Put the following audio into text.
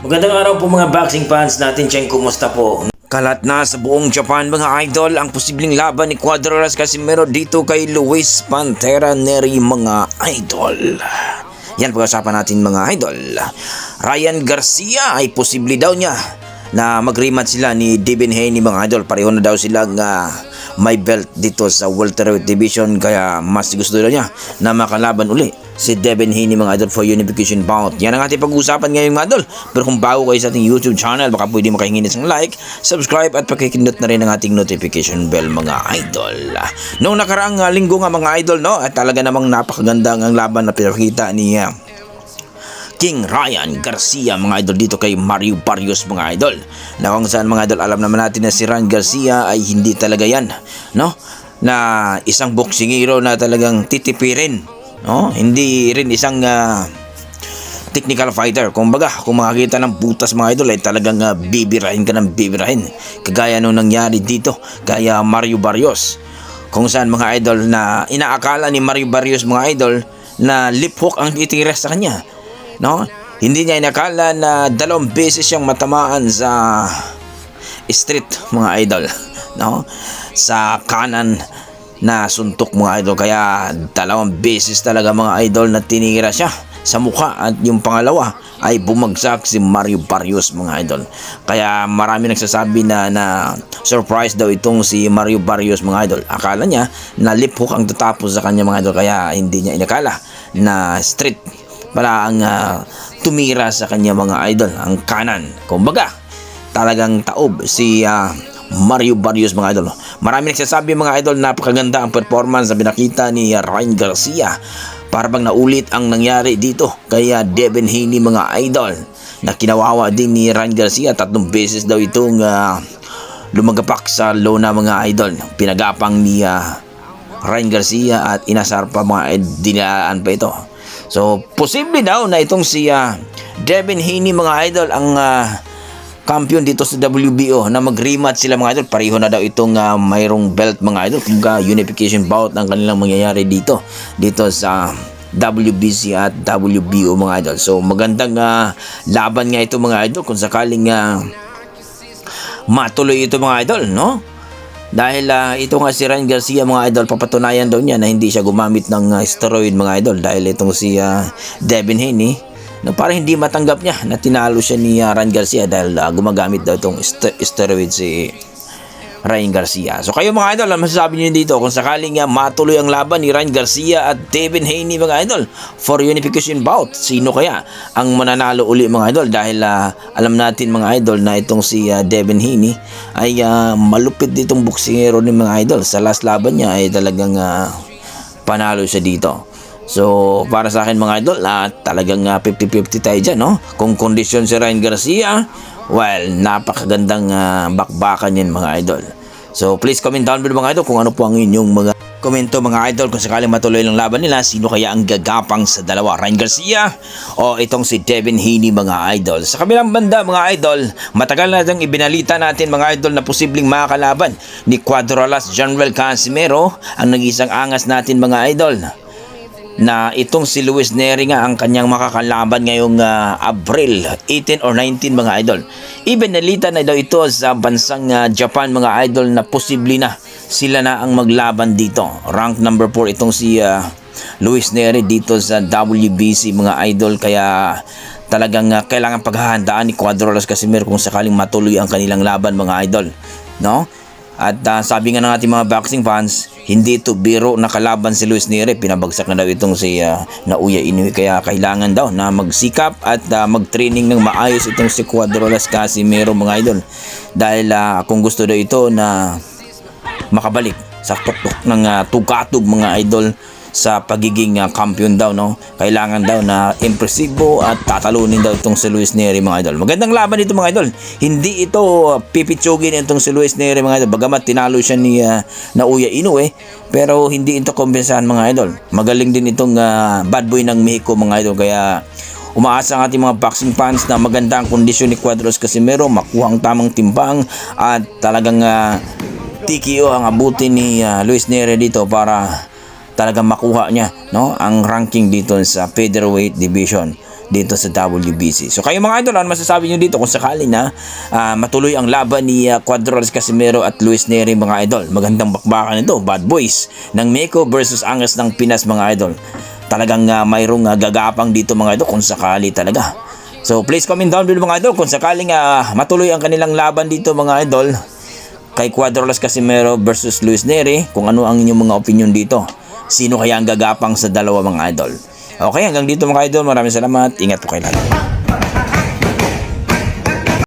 Magandang araw po mga boxing fans natin dyan, kumusta po? Kalat na sa buong Japan mga idol ang posibleng laban ni Cuadras Casimero dito kay Luis Pantera Nery mga idol. Yan pag-usapan natin mga idol. Ryan Garcia ay posible daw niya na mag-rematch sila ni Devin Haney mga idol. Pareho na daw silang may belt dito sa welterweight division, kaya mas gusto daw niya na makalaban uli si Devin Haney mga idol for unification bout. Yan ang ating pag-uusapan ngayon mga idol. Pero kung bago kayo sa ating YouTube channel, baka pwede makahingi ng like, subscribe at pakikindot na rin ang ating notification bell mga idol. Noong nakaraang linggo nga mga idol, no, at talaga namang napakaganda ang laban na pinakita ni King Ryan Garcia mga idol dito kay Mario Barrios mga idol. Na kung saan mga idol, alam naman natin na si Ryan Garcia ay hindi talaga yan, no, na isang boksingero na talagang titipirin. No, hindi rin isang technical fighter. Kumbaga, kung makakita ng butas mga idol ay talagang bibirahin ka ng bibirahin. Kagaya nung nangyari dito kaya Mario Barrios. Kung saan mga idol na inaakala ni Mario Barrios mga idol na lip hook ang itira sa kanya. No? Hindi niya inakala na 2 beses siyang matamaan sa street mga idol. No? Sa kanan na suntok mga idol, kaya 2 beses talaga mga idol na tinira siya sa mukha, at yung pangalawa ay bumagsak si Mario Barrios mga idol. Kaya marami nagsasabi na surprise daw itong si Mario Barrios mga idol. Akala niya na lip hook ang tatapos sa kanya mga idol, kaya hindi niya inakala na straight pala ang tumira sa kanya mga idol, ang kanan. Kumbaga talagang taob si Mario Barrios mga idol. Marami nagsasabi mga idol, napakaganda ang performance na pinakita ni Ryan Garcia. Para bang naulit ang nangyari dito kaya Devin Haney mga idol, na kinawawa din ni Ryan Garcia. 3 beses daw itong lumagapak sa lona mga idol. Pinagapang ni Ryan Garcia at inasar pa mga dinaan pa ito. So posible daw na itong si Devin Haney mga idol ang kampiyon dito sa WBO, na mag-rematch sila mga idol. Pareho na daw itong mayroong belt mga idol. Kumbaga unification bout ang kanilang mangyayari dito sa WBC at WBO mga idol. So magandang laban nga ito mga idol kung sakaling matuloy ito mga idol, no? Dahil ito nga si Ryan Garcia mga idol, papatunayan daw niya na hindi siya gumamit ng steroid mga idol, dahil itong si Devin Haney na parang hindi matanggap niya na tinalo siya ni Ryan Garcia dahil gumagamit daw itong steroid si Ryan Garcia. So kayo mga idol, ano masasabi niyo dito kung sakaling matuloy ang laban ni Ryan Garcia at Devin Haney mga idol for unification bout? Sino kaya ang mananalo uli mga idol? Dahil alam natin mga idol na itong si Devin Haney ay malupit ditong boksingero ni mga idol. Sa last laban niya ay talagang panalo siya dito. So para sa akin mga idol, talagang 50-50 tayo dyan, no? Kung kondisyon si Ryan Garcia, well, napakagandang bakbakan yan mga idol. So please comment down below mga idol kung ano po ang inyong mga komento mga idol, kung sakaling matuloy lang laban nila, sino kaya ang gagapang sa dalawa, Ryan Garcia o itong si Devin Haney mga idol. Sa kabilang banda mga idol, matagal na itong ibinalita natin mga idol na posibleng makakalaban ni Cuadras General Casimero, ang nag-isang angas natin mga idol, na itong si Luis Nery nga ang kanyang makakalaban ngayong April 18 or 19 mga idol. Ibinalita na daw ito sa bansang Japan mga idol na posible na sila na ang maglaban dito. Rank number 4 itong si Luis Nery dito sa WBC mga idol, kaya talagang kailangan paghahandaan ni Cuadras Casimero kung sakaling matuloy ang kanilang laban mga idol, no? At sabi nga ng ating mga boxing fans, hindi ito biro na kalaban si Luis Nery. Pinabagsak na daw itong si Naoya Inoue, kaya kailangan daw na magsikap at mag-training ng maayos itong si Cuadras Casimero mga idol. Dahil kung gusto daw ito na makabalik sa tuktok ng tugatog mga idol sa pagiging kampiyon daw, no, kailangan daw na impresibo at tatalunin daw itong si Luis Nery mga idol. Magandang laban ito mga idol. Hindi ito pipitsugin itong si Luis Nery mga idol, bagamat tinalo siya ni Naoya Inoue, pero hindi ito kompensahan mga idol. Magaling din itong bad boy ng Mexico mga idol, kaya umaasa ang ating mga boxing fans na maganda ang kondisyon ni Cuadras Casimero, makuha ang tamang timbang at talagang TKO ang abutin ni Luis Nery dito para talagang makuha niya, no, ang ranking dito sa featherweight division. dito sa WBC. So kayo mga idol, ano masasabi nyo dito kung sakali na matuloy ang laban ni Cuadras Casimero at Luis Neri mga idol? Magandang bakbakan ito, Bad Boys ng Mexico versus Angas ng Pinas mga idol. Talagang mayroong gagapang dito mga idol kung sakali talaga. So please comment down below mga idol kung sakaling matuloy ang kanilang laban dito mga idol kay Cuadras Casimero versus Luis Neri, kung ano ang inyong mga opinion dito. Sino kaya ang gagapang sa dalawa mga idol? Okay, hanggang dito mga idol. Maraming salamat. Ingat po kayo lahat.